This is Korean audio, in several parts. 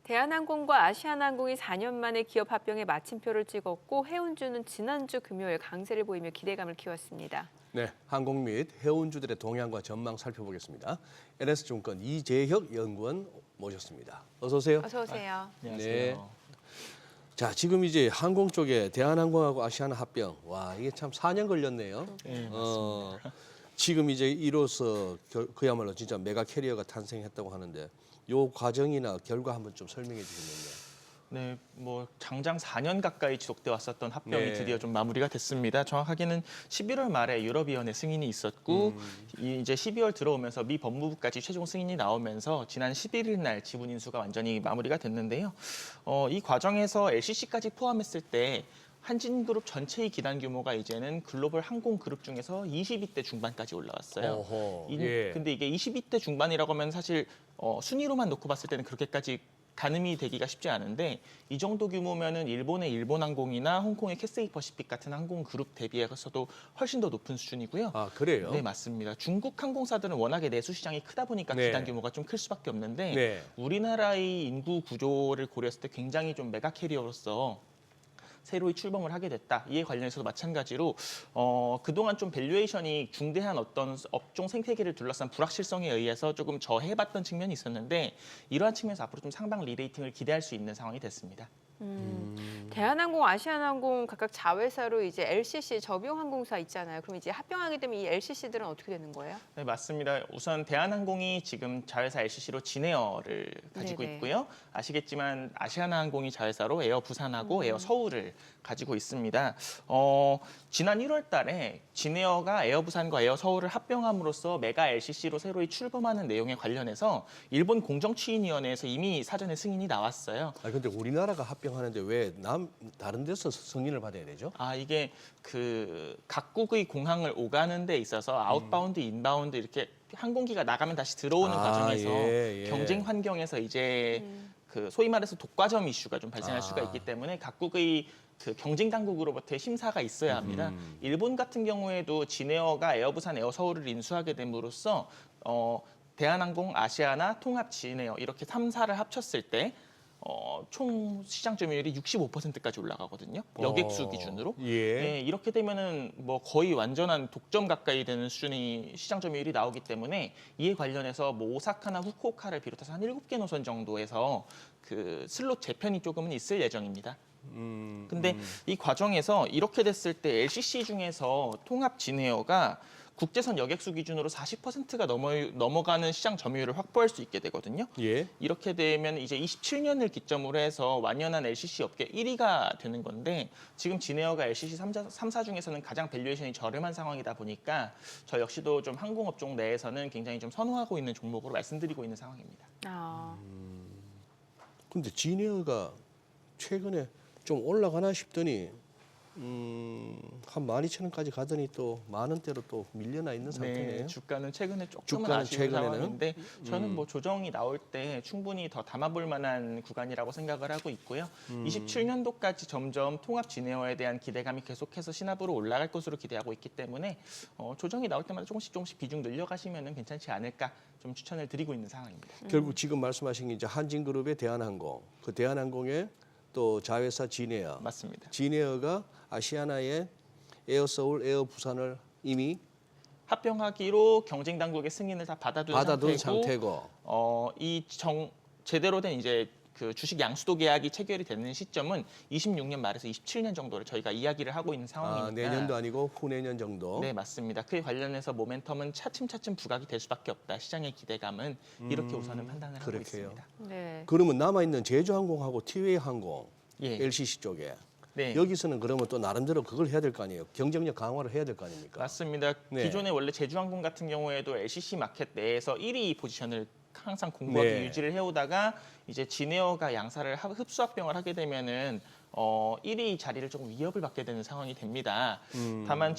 대한항공과 아시아나항공이 4년 만에 기업 합병에 마침표를 찍었고 해운주는 지난주 금요일 강세를 보이며 기대감을 키웠습니다. 네, 항공 및 해운주들의 동향과 전망 살펴보겠습니다. NS증권 이재혁 연구원 모셨습니다. 어서 오세요. 어서 오세요. 네. 자, 지금 이제 항공 쪽에 대한항공하고 아시아나 합병. 와, 이게 참 4년 걸렸네요. 네, 맞습니다. 지금 이제 이로써 그야말로 진짜 메가 캐리어가 탄생했다고 하는데 요 과정이나 결과 한번 좀 설명해 주시면요. 네, 뭐 장장 4년 가까이 지속돼 왔었던 합병이 네. 드디어 좀 마무리가 됐습니다. 정확하게는 11월 말에 유럽위원회 승인이 있었고 이제 12월 들어오면서 미 법무부까지 최종 승인이 나오면서 지난 11일 날 지분 인수가 완전히 마무리가 됐는데요. 이 과정에서 LCC까지 포함했을 때 한진그룹 전체의 기단 규모가 이제는 글로벌 항공 그룹 중에서 22대 중반까지 올라왔어요. 어허, 예. 근데 이게 22대 중반이라고 하면 사실 순위로만 놓고 봤을 때는 그렇게까지 가늠이 되기가 쉽지 않은데 이 정도 규모면은 일본의 일본항공이나 홍콩의 캐세이 퍼시픽 같은 항공 그룹 대비해서도 훨씬 더 높은 수준이고요. 아, 그래요? 네, 맞습니다. 중국 항공사들은 워낙에 내수 시장이 크다 보니까 네. 기단 규모가 좀 클 수밖에 없는데 네. 우리나라의 인구 구조를 고려했을 때 굉장히 좀 메가 캐리어로서 새로이 출범을 하게 됐다. 이에 관련해서도 마찬가지로 그동안 좀 밸류에이션이 중대한 어떤 업종 생태계를 둘러싼 불확실성에 의해서 조금 저해봤던 측면이 있었는데 이러한 측면에서 앞으로 좀 상방 리레이팅을 기대할 수 있는 상황이 됐습니다. 대한항공, 아시아나항공 각각 자회사로 이제 LCC 저비용항공사 있잖아요. 그럼 이제 합병하게 되면 이 LCC들은 어떻게 되는 거예요? 네, 맞습니다. 우선 대한항공이 지금 자회사 LCC로 진에어를 가지고 네네. 있고요. 아시겠지만 아시아나항공이 자회사로 에어 부산하고 에어 서울을 가지고 있습니다. 지난 1월 달에 진에어가 에어 부산과 에어 서울을 합병함으로써 메가 LCC로 새로이 출범하는 내용에 관련해서 일본 공정추인위원회에서 이미 사전에 승인이 나왔어요. 아, 근데 우리나라가 합병하는데 왜 다른 데서 승인을 받아야 되죠? 이게 그 각국의 공항을 오가는 데 있어서 아웃바운드, 인바운드 이렇게 항공기가 나가면 다시 들어오는 과정에서 예. 경쟁 환경에서 이제 그 소위 말해서 독과점 이슈가 좀 발생할 수가 있기 때문에 각국의 그 경쟁 당국으로부터의 심사가 있어야 합니다. 일본 같은 경우에도 진에어가 에어부산, 에어서울을 인수하게 됨으로써 대한항공, 아시아나, 통합 진에어 이렇게 3사를 합쳤을 때 총 시장 점유율이 65%까지 올라가거든요. 여객수 기준으로. 예. 이렇게 되면은 뭐 거의 완전한 독점 가까이 되는 수준의 시장 점유율이 나오기 때문에 이에 관련해서 뭐 오사카나 후쿠오카를 비롯해서 한 7개 노선 정도에서 그 슬롯 재편이 조금은 있을 예정입니다. 근데 이 과정에서 이렇게 됐을 때 LCC 중에서 통합 진에어가 국제선 여객수 기준으로 40%가 넘어가는 시장 점유율을 확보할 수 있게 되거든요. 예. 이렇게 되면 이제 27년을 기점으로 해서 완연한 LCC 업계 1위가 되는 건데 지금 진에어가 LCC 3사 중에서는 가장 밸류에이션이 저렴한 상황이다 보니까 저 역시도 좀 항공업종 내에서는 굉장히 좀 선호하고 있는 종목으로 말씀드리고 있는 상황입니다. 근데 진에어가 최근에 좀 올라가나 싶더니 한 12,000원까지 가더니 또 10,000원대로 또 밀려나 있는 상태네요. 네, 주가는 최근에 조금은 주가는 아쉬운 최근에는? 상황인데 저는 뭐 조정이 나올 때 충분히 더 담아볼 만한 구간이라고 생각을 하고 있고요. 27년도까지 점점 통합 진에어에 대한 기대감이 계속해서 신압으로 올라갈 것으로 기대하고 있기 때문에 조정이 나올 때마다 조금씩 비중 늘려가시면 괜찮지 않을까 좀 추천을 드리고 있는 상황입니다. 결국 지금 말씀하신 게 이제 한진그룹의 대한항공, 그 대한항공의 또 자회사 진에어. 맞습니다. 진에어가 아시아나의 에어서울, 에어부산을 이미 합병하기로 경쟁 당국의 승인을 다 받아둔 상태고. 제대로 된 이제 그 주식 양수도 계약이 체결이 되는 시점은 26년 말에서 27년 정도를 저희가 이야기를 하고 있는 상황이니까. 내년도 아니고 후내년 정도. 네, 맞습니다. 그에 관련해서 모멘텀은 차츰차츰 부각이 될 수밖에 없다. 시장의 기대감은 이렇게 우선은 판단을 하고 그렇게요. 있습니다. 네. 그러면 남아있는 제주항공하고 티웨이항공, 예. LCC 쪽에 네. 여기서는 그러면 또 나름대로 그걸 해야 될 거 아니에요. 경쟁력 강화를 해야 될 거 아닙니까? 맞습니다. 네. 기존에 원래 제주항공 같은 경우에도 LCC 마켓 내에서 1위 포지션을 항상 공부하게 네. 유지를 해오다가 이제 진에어가 양사를 흡수합병을 하게 되면은 1위 자리를 조금 위협을 받게 되는 상황이 됩니다. 다만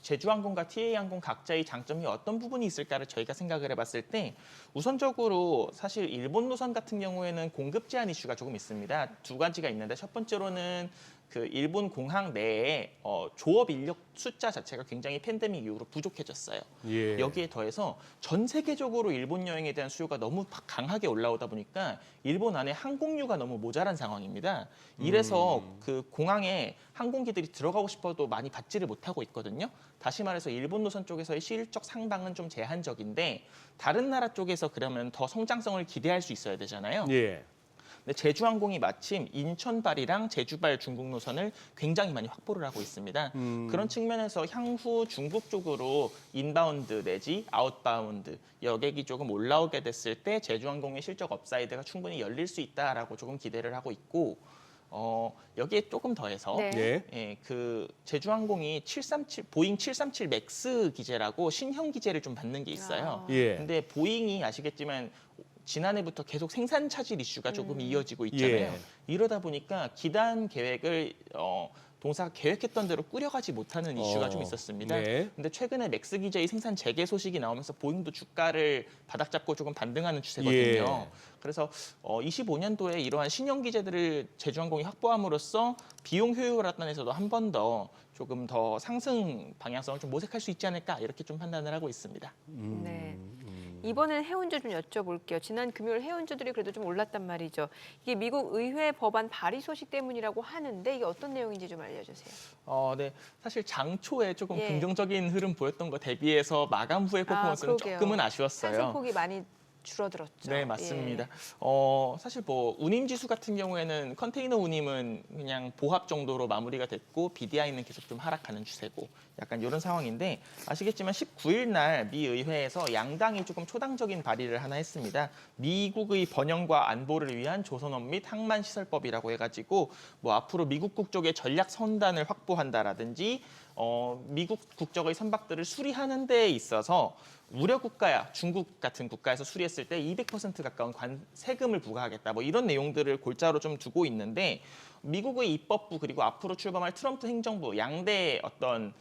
제주항공과 TA항공 각자의 장점이 어떤 부분이 있을까를 저희가 생각을 해봤을 때 우선적으로 사실 일본 노선 같은 경우에는 공급 제한 이슈가 조금 있습니다. 두 가지가 있는데 첫 번째로는 그 일본 공항 내에 조업 인력 숫자 자체가 굉장히 팬데믹 이후로 부족해졌어요. 예. 여기에 더해서 전 세계적으로 일본 여행에 대한 수요가 너무 강하게 올라오다 보니까 일본 안에 항공유가 너무 모자란 상황입니다. 이래서 그 공항에 항공기들이 들어가고 싶어도 많이 받지를 못하고 있거든요. 다시 말해서 일본 노선 쪽에서의 실적 상방은 좀 제한적인데 다른 나라 쪽에서 그러면 더 성장성을 기대할 수 있어야 되잖아요. 예. 근데 제주항공이 마침 인천발이랑 제주발 중국 노선을 굉장히 많이 확보를 하고 있습니다. 그런 측면에서 향후 중국 쪽으로 인바운드 내지 아웃바운드 여객이 조금 올라오게 됐을 때 제주항공의 실적 업사이드가 충분히 열릴 수 있다라고 조금 기대를 하고 있고 여기에 조금 더해서 네. 예. 예, 그 제주항공이 보잉 737 맥스 기제라고 신형 기제를 좀 받는 게 있어요. 예. 근데 보잉이 아시겠지만 지난해부터 계속 생산 차질 이슈가 조금 이어지고 있잖아요. 예. 이러다 보니까 기단 계획을 동사가 계획했던 대로 꾸려가지 못하는 이슈가 좀 있었습니다. 네. 근데 최근에 맥스 기제의 생산 재개 소식이 나오면서 보잉도 주가를 바닥잡고 조금 반등하는 추세거든요. 예. 그래서 25년도에 이러한 신형 기제들을 제주항공이 확보함으로써 비용 효율 합단에서도 한 번 더 조금 더 상승 방향성을 좀 모색할 수 있지 않을까 이렇게 좀 판단을 하고 있습니다. 네. 이번엔 해운주 좀 여쭤볼게요. 지난 금요일 해운주들이 그래도 좀 올랐단 말이죠. 이게 미국 의회 법안 발의 소식 때문이라고 하는데 이게 어떤 내용인지 좀 알려주세요. 네. 사실 장초에 조금 예. 긍정적인 흐름 보였던 거 대비해서 마감 후의 퍼포먼스는 그러게요. 조금은 아쉬웠어요. 상승폭이 많이 줄어들었죠. 네, 맞습니다. 예. 사실 뭐 운임 지수 같은 경우에는 컨테이너 운임은 그냥 보합 정도로 마무리가 됐고 BDI는 계속 좀 하락하는 추세고 약간 이런 상황인데 아시겠지만 19일 날 미 의회에서 양당이 조금 초당적인 발의를 하나 했습니다. 미국의 번영과 안보를 위한 조선업 및 항만 시설법이라고 해가지고 뭐 앞으로 미국 국적의 전략 선단을 확보한다라든지 미국 국적의 선박들을 수리하는 데 있어서 우려 국가야 중국 같은 국가에서 수리했을 때 200% 가까운 세금을 부과하겠다. 뭐 이런 내용들을 골자로 좀 두고 있는데 미국의 입법부 그리고 앞으로 출범할 트럼프 행정부 양대 어떤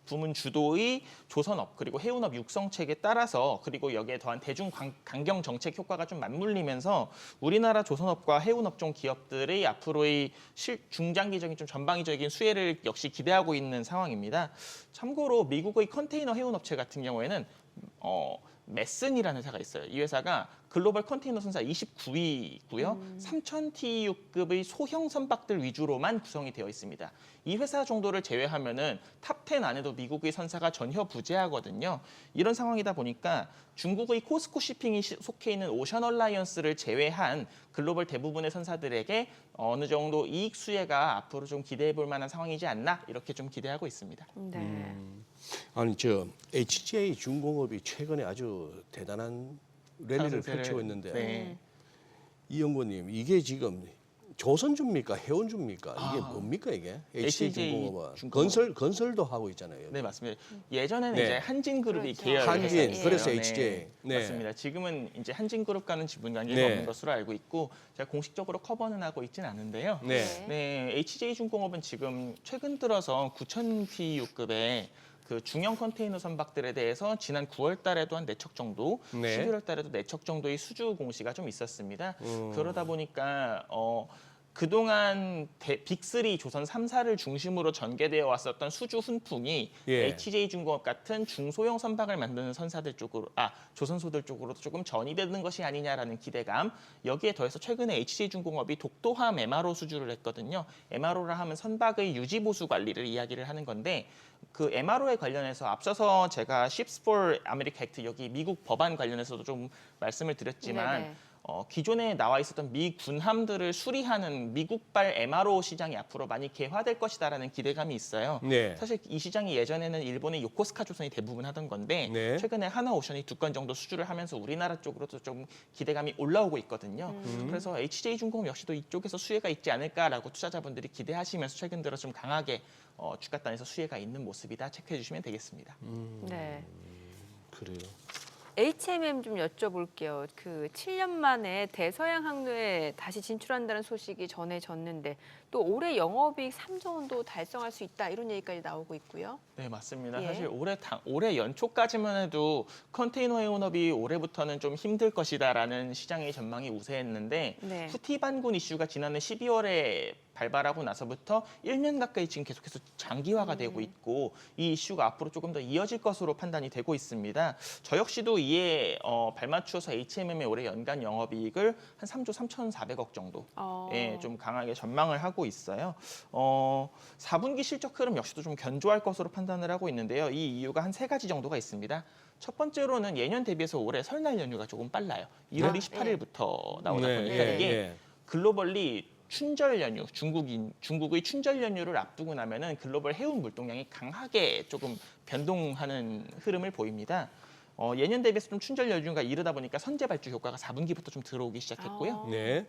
부문 주도의 조선업 그리고 해운업 육성책에 따라서 그리고 여기에 더한 대중 강경 정책 효과가 좀 맞물리면서 우리나라 조선업과 해운업종 기업들의 앞으로의 중장기적인 좀 전방위적인 수혜를 역시 기대하고 있는 상황입니다. 참고로 미국의 컨테이너 해운업체 같은 경우에는 메슨이라는 회사가 있어요. 이 회사가 글로벌 컨테이너 선사 29위고요. 3000TEU급의 소형 선박들 위주로만 구성이 되어 있습니다. 이 회사 정도를 제외하면은 탑10 안에도 미국의 선사가 전혀 부재하거든요. 이런 상황이다 보니까 중국의 코스코 shipping이 속해 있는 오션 얼라이언스를 제외한 글로벌 대부분의 선사들에게 어느 정도 이익 수혜가 앞으로 좀 기대해 볼 만한 상황이지 않나 이렇게 좀 기대하고 있습니다. 네. 아니 HJ 중공업이 최근에 아주 대단한 랠리를 상승세를, 펼치고 있는데 네. 이 연구님 이게 지금 조선주입니까 해운주입니까 이게 뭡니까 이게 HJ 중공업은 건설도 하고 있잖아요. 네, 맞습니다. 예전에는 네. 이제 한진그룹이 그렇죠. 계열을 한진, 했었어요. 그래서 네, HJ. 네. 맞습니다. 지금은 이제 한진그룹과는 지분 관계가 네. 없는 것으로 알고 있고 제가 공식적으로 커버는 하고 있진 않은데요. 네. 네, HJ중공업은 지금 최근 들어서 9000TU급의 그 중형 컨테이너 선박들에 대해서 지난 9월 달에도 한 4척 정도, 네. 11월 달에도 4척 정도의 수주 공시가 좀 있었습니다. 그러다 보니까 그동안 빅3 조선 3사를 중심으로 전개되어 왔었던 수주 훈풍이 예. HJ중공업 같은 중소형 선박을 만드는 선사들 쪽으로 조선소들 쪽으로도 조금 전이되는 것이 아니냐라는 기대감. 여기에 더해서 최근에 HJ중공업이 독도함 MRO 수주를 했거든요. MRO라 하면 선박의 유지 보수 관리를 이야기를 하는 건데 그 MRO에 관련해서 앞서서 제가 Ships for America Act 여기 미국 법안 관련해서도 좀 말씀을 드렸지만 네네. 기존에 나와 있었던 미 군함들을 수리하는 미국발 MRO 시장이 앞으로 많이 개화될 것이다라는 기대감이 있어요. 네. 사실 이 시장이 예전에는 일본의 요코스카 조선이 대부분 하던 건데 네. 최근에 하나오션이 2건 정도 수주를 하면서 우리나라 쪽으로도 좀 기대감이 올라오고 있거든요. 그래서 HJ중공업 역시도 이쪽에서 수혜가 있지 않을까라고 투자자분들이 기대하시면서 최근 들어 좀 강하게 주가단에서 수혜가 있는 모습이다 체크해 주시면 되겠습니다. 네. 그래요. HMM 좀 여쭤볼게요. 그 7년 만에 대서양 항로에 다시 진출한다는 소식이 전해졌는데 또 올해 영업이익 3조 원도 달성할 수 있다 이런 얘기까지 나오고 있고요. 네, 맞습니다. 예. 사실 올해 연초까지만 해도 컨테이너 해운업이 올해부터는 좀 힘들 것이다라는 시장의 전망이 우세했는데 네. 후티 반군 이슈가 지난해 12월에 발발하고 나서부터 1년 가까이 지금 계속해서 장기화가 되고 있고 이 이슈가 앞으로 조금 더 이어질 것으로 판단이 되고 있습니다. 저 역시도 이에 발맞추어서 HMM의 올해 연간 영업이익을 한 3조 3,400억 정도 예, 좀 강하게 전망을 하고 있어요. 4분기 실적 흐름 역시도 좀 견조할 것으로 판단을 하고 있는데요. 이 이유가 한 3가지 정도가 있습니다. 첫 번째로는 예년 대비해서 올해 설날 연휴가 조금 빨라요. 1월 28일부터 나오다 보니까 네, 이게 글로벌리 춘절 연휴, 중국의 춘절 연휴를 앞두고 나면은 글로벌 해운 물동량이 강하게 조금 변동하는 흐름을 보입니다. 예년 대비해서 좀 춘절 연휴가 이르다 보니까 선제 발주 효과가 4분기부터 좀 들어오기 시작했고요. 네.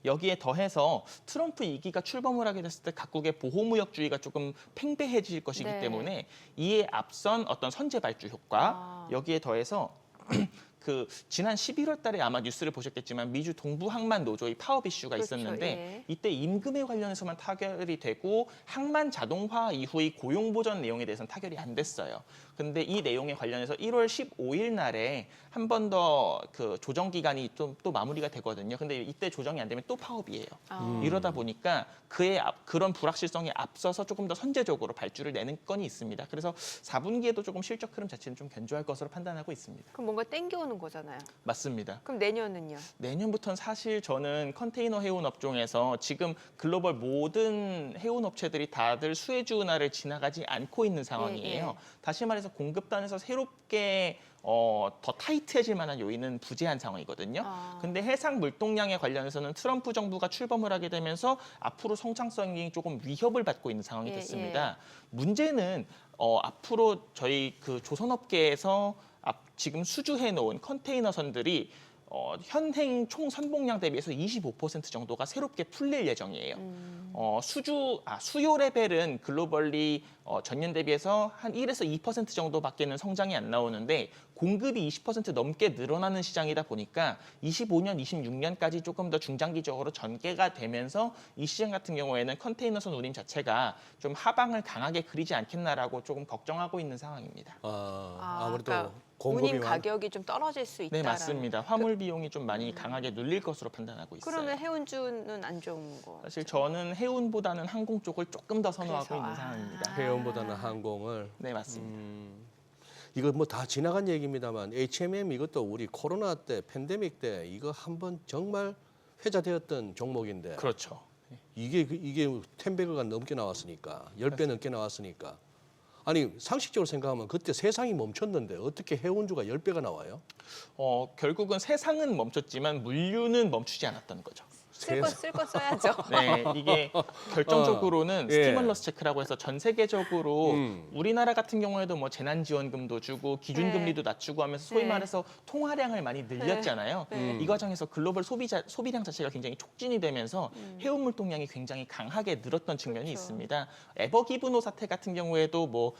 여기에 더해서 트럼프 2기가 출범을 하게 됐을 때 각국의 보호무역주의가 조금 팽배해질 것이기 네. 때문에 이에 앞선 어떤 선제 발주 효과 여기에 더해서 그 지난 11월 달에 아마 뉴스를 보셨겠지만 미주 동부 항만 노조의 파업 이슈가 그렇죠, 있었는데 예. 이때 임금에 관련해서만 타결이 되고 항만 자동화 이후의 고용 보전 내용에 대해서는 타결이 안 됐어요. 근데 이 내용에 관련해서 1월 15일 날에 한 번 더 그 조정 기간이 또 마무리가 되거든요. 근데 이때 조정이 안 되면 또 파업이에요. 이러다 보니까 그런 불확실성에 앞서서 조금 더 선제적으로 발주를 내는 건이 있습니다. 그래서 4분기에도 조금 실적 흐름 자체는 좀 견조할 것으로 판단하고 있습니다. 그럼 뭔가 땡겨오는 거잖아요. 맞습니다. 그럼 내년은요? 내년부터는 사실 저는 컨테이너 해운 업종에서 지금 글로벌 모든 해운 업체들이 다들 수혜주 운하를 지나가지 않고 있는 상황이에요. 예. 다시 말해서 공급단에서 새롭게 더 타이트해질 만한 요인은 부재한 상황이거든요. 근데 해상 물동량에 관련해서는 트럼프 정부가 출범을 하게 되면서 앞으로 성장성이 조금 위협을 받고 있는 상황이 예, 됐습니다. 문제는 앞으로 저희 그 조선업계에서 지금 수주해 놓은 컨테이너 선들이 현행 총 선봉량 대비해서 25% 정도가 새롭게 풀릴 예정이에요. 수요 레벨은 글로벌리 전년 대비해서 한 1에서 2% 정도밖에는 성장이 안 나오는데 공급이 20% 넘게 늘어나는 시장이다 보니까 25년, 26년까지 조금 더 중장기적으로 전개가 되면서 이 시장 같은 경우에는 컨테이너선 운임 자체가 좀 하방을 강하게 그리지 않겠나라고 조금 걱정하고 있는 상황입니다. 아무래도 그러니까 공급이 운임 가격이 좀 떨어질 수 있다. 네, 맞습니다. 화물 비용이 좀 많이 강하게 눌릴 것으로 판단하고 있어요. 그러면 해운주는 안 좋은 거. 사실 저는 해운보다는 항공 쪽을 조금 더 선호하고 그래서, 있는 상황입니다. 해운보다는 항공을. 네, 맞습니다. 이거 뭐 다 지나간 얘기입니다만 HMM 이것도 우리 코로나 때 팬데믹 때 이거 한번 정말 회자되었던 종목인데 그렇죠. 이게 10배가 넘게 나왔으니까 10배 넘게 나왔으니까 아니 상식적으로 생각하면 그때 세상이 멈췄는데 어떻게 해운주가 10배가 나와요? 결국은 세상은 멈췄지만 물류는 멈추지 않았던 거죠. 쓸 거 써야죠. 네, 이게 결정적으로는 예. 스티멀러스 체크라고 해서 전 세계적으로 우리나라 같은 경우에도 뭐 재난지원금도 주고 기준금리도 낮추고 하면서 소위 네. 말해서 통화량을 많이 늘렸잖아요. 네. 이 과정에서 글로벌 소비량 자체가 굉장히 촉진이 되면서 해운 물동량이 굉장히 강하게 늘었던 측면이 그렇죠. 있습니다. 에버기브노 사태 같은 경우에도 뭐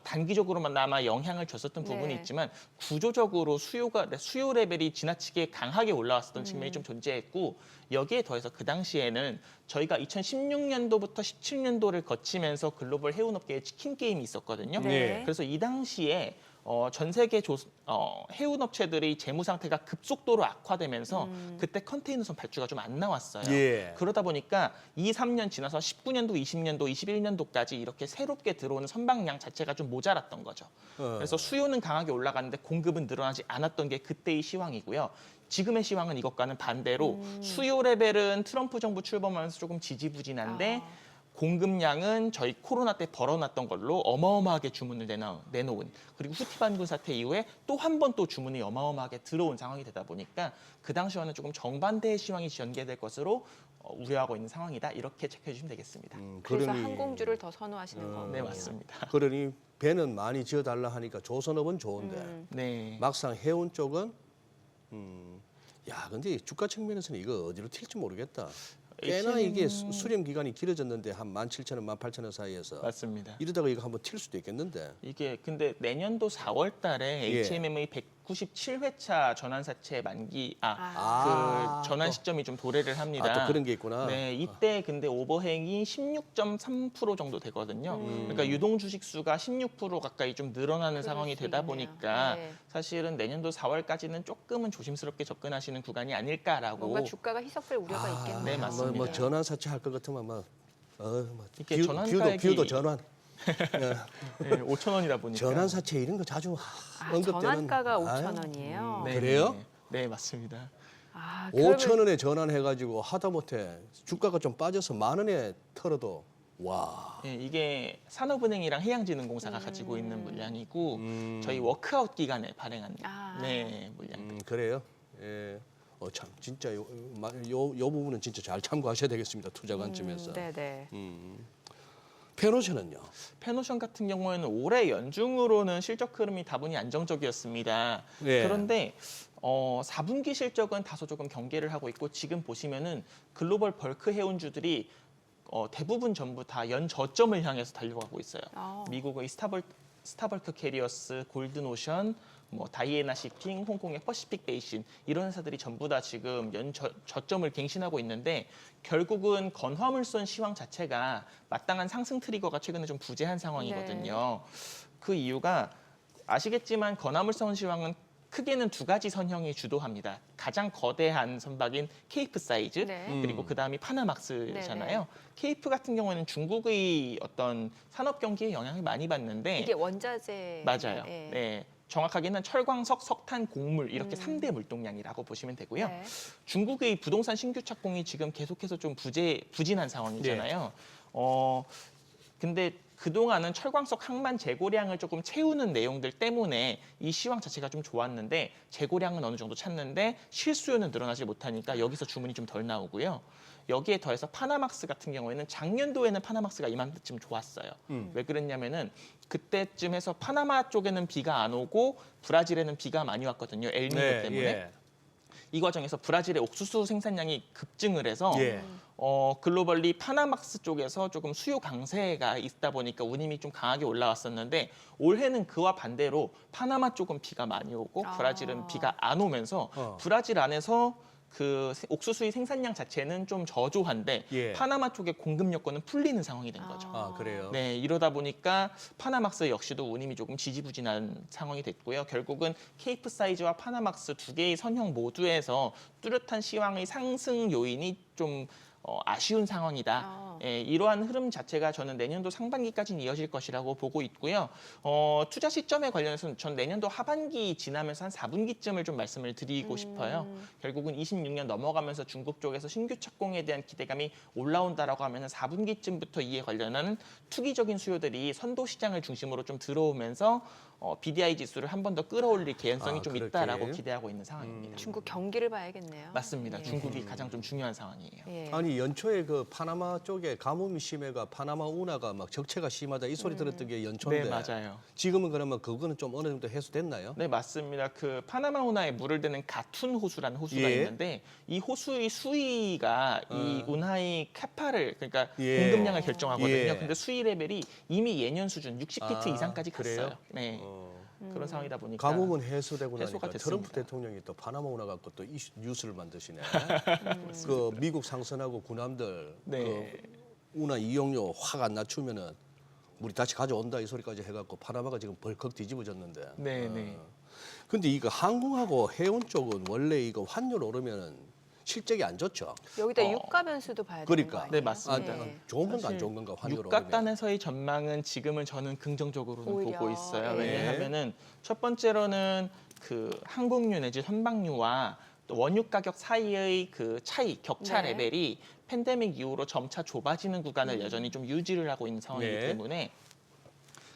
단기적으로만 영향을 줬었던 부분이 네. 있지만 구조적으로 수요 레벨이 지나치게 강하게 올라왔었던 측면이 좀 존재했고 여기에 더해서 그 당시에는 저희가 2016년도부터 17년도를 거치면서 글로벌 해운업계에 치킨 게임이 있었거든요. 네. 그래서 이 당시에 전 세계 해운 업체들의 재무 상태가 급속도로 악화되면서 그때 컨테이너선 발주가 좀 안 나왔어요. 예. 그러다 보니까 2, 3년 지나서 19년도, 20년도, 21년도까지 이렇게 새롭게 들어오는 선박량 자체가 좀 모자랐던 거죠. 그래서 수요는 강하게 올라갔는데 공급은 늘어나지 않았던 게 그때의 시황이고요. 지금의 시황은 이것과는 반대로 수요 레벨은 트럼프 정부 출범하면서 조금 지지부진한데 공급량은 저희 코로나 때 벌어놨던 걸로 어마어마하게 주문을 내놓은 그리고 후티 반군 사태 이후에 또 한 번 또 주문이 어마어마하게 들어온 상황이 되다 보니까 그 당시와는 조금 정반대의 시황이 전개될 것으로 우려하고 있는 상황이다. 이렇게 체크해 주시면 되겠습니다. 그래서 그러니, 항공주를 더 선호하시는 거군요. 네, 맞습니다. 그러니 배는 많이 지어달라 하니까 조선업은 좋은데 네. 막상 해운 쪽은 야 근데 주가 측면에서는 이거 어디로 튈지 모르겠다. 꽤나 이게 수령 기간이 길어졌는데 한 17,000원, 18,000원 사이에서 맞습니다. 이러다가 이거 한번 튈 수도 있겠는데. 이게 근데 내년도 4월 달에 예. HMM의 97회차 전환사채 만기 아, 그 전환 또. 시점이 좀 도래를 합니다. 아, 또 그런 게 있구나. 네, 이때 근데 오버행이 16.3% 정도 되거든요. 그러니까 유동 주식 수가 16% 가까이 좀 늘어나는 그럴 상황이 수 되다 있겠네요. 보니까 네. 사실은 내년도 4월까지는 조금은 조심스럽게 접근하시는 구간이 아닐까라고. 뭔가 주가가 희석될 우려가 있겠네요. 네, 맞습니다. 뭐 전환 사채 할 것 같으면 뭐, 이렇게 뷰, 전환가액이- 뷰도 전환. 네, 5천 원이다 보니까. 전환 사채 이런 거 자주 언급되는. 전환가가 아유, 5,000원이에요. 네, 그래요? 네, 맞습니다. 아, 5천 원에 전환해가지고 하다못해 주가가 좀 빠져서 10,000원에 털어도 와. 네, 이게 산업은행이랑 해양진흥공사가 가지고 있는 물량이고 저희 워크아웃 기간에 발행한 네, 물량. 그래요? 예. 참 진짜 요 부분은 진짜 잘 참고하셔야 되겠습니다. 투자 관점에서. 네네. 페노션은요? 페노션 같은 경우에는 올해 연중으로는 실적 흐름이 다분히 안정적이었습니다. 예. 그런데 4분기 실적은 다소 조금 경계를 하고 있고 지금 보시면은 글로벌 벌크 해운주들이 대부분 전부 다 연저점을 향해서 달려가고 있어요. 미국의 스타벌크 캐리어스, 골든오션, 뭐 다이애나 시핑, 홍콩의 퍼시픽 베이신 이런 회사들이 전부 다 지금 저점을 갱신하고 있는데 결국은 건화물선 시황 자체가 마땅한 상승 트리거가 최근에 좀 부재한 상황이거든요. 그 이유가 아시겠지만 건화물선 시황은 크게는 두 가지 선형이 주도합니다. 가장 거대한 선박인 케이프 사이즈 네. 그리고 그 다음이 파나막스잖아요. 네네. 케이프 같은 경우에는 중국의 어떤 산업 경기에 영향을 많이 받는데 이게 원자재. 맞아요. 예. 네. 정확하게는 철광석, 석탄, 곡물 이렇게 3대 물동량이라고 보시면 되고요. 네. 중국의 부동산 신규 착공이 지금 계속해서 좀 부진한 상황이잖아요. 근데 그동안은 철광석 항만 재고량을 조금 채우는 내용들 때문에 이 시황 자체가 좀 좋았는데 재고량은 어느 정도 찼는데 실수요는 늘어나지 못하니까 여기서 주문이 좀 덜 나오고요. 여기에 더해서 파나막스 같은 경우에는 작년도에는 파나막스가 이맘때쯤 좋았어요. 왜 그랬냐면은 그때쯤 해서 파나마 쪽에는 비가 안 오고 브라질에는 비가 많이 왔거든요. 엘니뇨 때문에. 예. 이 과정에서 브라질의 옥수수 생산량이 급증을 해서 예. 글로벌리 파나막스 쪽에서 조금 수요 강세가 있다 보니까 운임이 좀 강하게 올라왔었는데 올해는 그와 반대로 파나마 쪽은 비가 많이 오고 브라질은 비가 안 오면서 브라질 안에서 그 옥수수의 생산량 자체는 좀 저조한데 예. 파나마 쪽의 공급 여건은 풀리는 상황이 된 거죠. 아, 그래요? 네, 이러다 보니까 파나막스 역시도 운임이 조금 지지부진한 상황이 됐고요. 결국은 케이프 사이즈와 파나막스 두 개의 선형 모두에서 뚜렷한 시황의 상승 요인이 좀 아쉬운 상황이다. 예, 이러한 흐름 자체가 저는 내년도 상반기까지는 이어질 것이라고 보고 있고요. 투자 시점에 관련해서는 전 내년도 하반기 지나면서 한 4분기쯤을 좀 말씀을 드리고 싶어요. 결국은 26년 넘어가면서 중국 쪽에서 신규 착공에 대한 기대감이 올라온다라고 하면 4분기쯤부터 이에 관련한 투기적인 수요들이 선도 시장을 중심으로 좀 들어오면서 BDI 지수를 한 번 더 끌어올릴 개연성이 좀 그렇게. 있다라고 기대하고 있는 상황입니다. 중국 경기를 봐야겠네요. 맞습니다. 예. 중국이 가장 좀 중요한 상황이에요. 예. 아니 연초에 그 파나마 쪽에 가뭄이 심해가 파나마 운하가 막 적체가 심하다 이 소리 들었던 게 연초인데 네, 맞아요. 지금은 그러면 그거는 좀 어느 정도 해소됐나요? 네, 맞습니다. 그 파나마 운하에 물을 대는 가툰 호수라는 호수가 예. 있는데 이 호수의 수위가 이 운하의 캐파를 그러니까 예. 공급량을 결정하거든요. 예. 근데 수위 레벨이 이미 예년 수준 60피트 아, 이상까지 갔어요. 그래요? 네. 그런 상황이다 보니까 가뭄은 해소되고 해소가 나니까 트럼프 됐습니다. 대통령이 또 파나마 운하 갖고 또 뉴스를 만드시네. 그 미국 상선하고 군함들 네. 그 운하 이용료 확 안 낮추면은 우리 다시 가져온다 이 소리까지 해갖고 파나마가 지금 벌컥 뒤집어졌는데. 네, 네. 근데 이거 항공하고 해운 쪽은 원래 이거 환율 오르면은 실적이 안 좋죠. 여기다 유가 변수도 봐야 되는 그러니까. 거 아니에요? 네, 맞습니다. 좋은 건가 안 사실 좋은 건가 환율 오르면. 유가단에서의 전망은 지금은 저는 긍정적으로는 오히려, 보고 있어요. 예. 왜냐하면은 첫 번째로는 그 항공유 내지 선박유와 또 원유 가격 사이의 그 차이 격차 네. 레벨이 팬데믹 이후로 점차 좁아지는 구간을 여전히 좀 유지를 하고 있는 상황이기 네. 때문에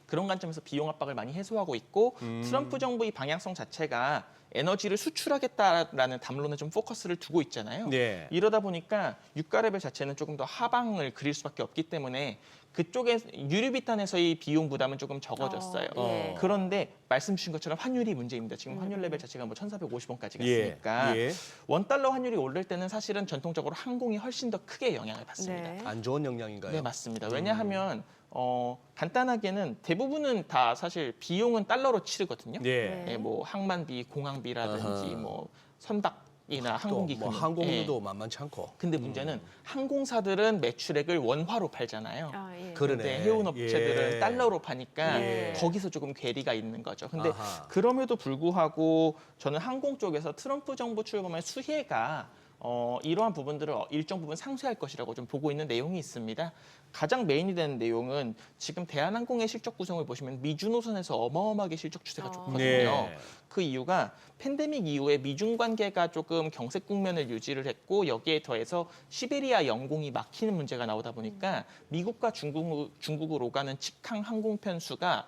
그런 관점에서 비용 압박을 많이 해소하고 있고 트럼프 정부의 방향성 자체가 에너지를 수출하겠다라는 담론에 좀 포커스를 두고 있잖아요. 네. 이러다 보니까 유가 레벨 자체는 조금 더 하방을 그릴 수밖에 없기 때문에 그쪽에 유류비탄에서의 비용 부담은 조금 적어졌어요. 예. 그런데 말씀 주신 것처럼 환율이 문제입니다. 지금 환율 레벨 자체가 뭐 1,450원까지 예. 갔으니까 예. 원달러 환율이 오를 때는 사실은 전통적으로 항공이 훨씬 더 크게 영향을 받습니다. 네. 안 좋은 영향인가요? 네, 맞습니다. 왜냐하면 간단하게는 대부분은 다 사실 비용은 달러로 치르거든요. 네. 예, 뭐 항만비, 공항비라든지 아하. 뭐 선박이나 항공기 뭐 금융. 항공료도 예. 만만치 않고. 근데 문제는 항공사들은 매출액을 원화로 팔잖아요. 아, 예. 그러네. 근데 해운 업체들은 예. 달러로 파니까 예. 거기서 조금 괴리가 있는 거죠. 근데 아하. 그럼에도 불구하고 저는 항공 쪽에서 트럼프 정부 출범의 수혜가 이러한 부분들을 일정 부분 상쇄할 것이라고 좀 보고 있는 내용이 있습니다. 가장 메인이 되는 내용은 지금 대한항공의 실적 구성을 보시면 미주 노선에서 어마어마하게 실적 추세가 좋거든요. 네. 그 이유가 팬데믹 이후에 미중 관계가 조금 경색 국면을 유지를 했고 여기에 더해서 시베리아 영공이 막히는 문제가 나오다 보니까 미국과 중국으로 오가는 직항 항공 편수가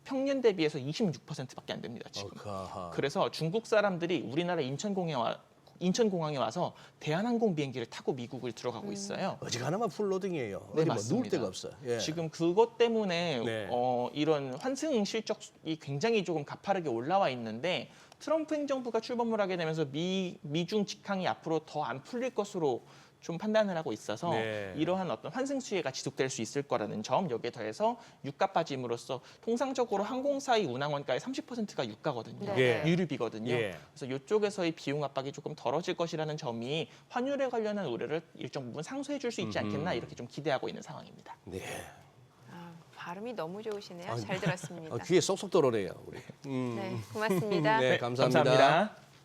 평년 대비해서 26%밖에 안 됩니다. 지금. 아하. 그래서 중국 사람들이 우리나라 인천공항에 와서 대한항공 비행기를 타고 미국을 들어가고 있어요. 어지간하면 풀로딩이에요. 네, 어디 뭐 누울 맞습니다. 데가 없어요. 예. 지금 그것 때문에 네. 이런 환승 실적이 굉장히 조금 가파르게 올라와 있는데 트럼프 행정부가 출범을 하게 되면서 미중 직항이 앞으로 더 안 풀릴 것으로 좀 판단을 하고 있어서 네. 이러한 어떤 환승 수혜가 지속될 수 있을 거라는 점, 여기에 더해서 유가 빠짐으로써 통상적으로 항공사의 운항 원가의 30%가 유가거든요. 네. 예. 유류비거든요. 예. 그래서 이쪽에서의 비용 압박이 조금 덜어질 것이라는 점이 환율에 관련한 우려를 일정 부분 상쇄해 줄 수 있지 않겠나 이렇게 좀 기대하고 있는 상황입니다. 네. 아, 발음이 너무 좋으시네요. 아, 잘 들었습니다. 귀에 쏙쏙 들어오네요, 우리. 네, 고맙습니다. 네, 감사합니다. 감사합니다.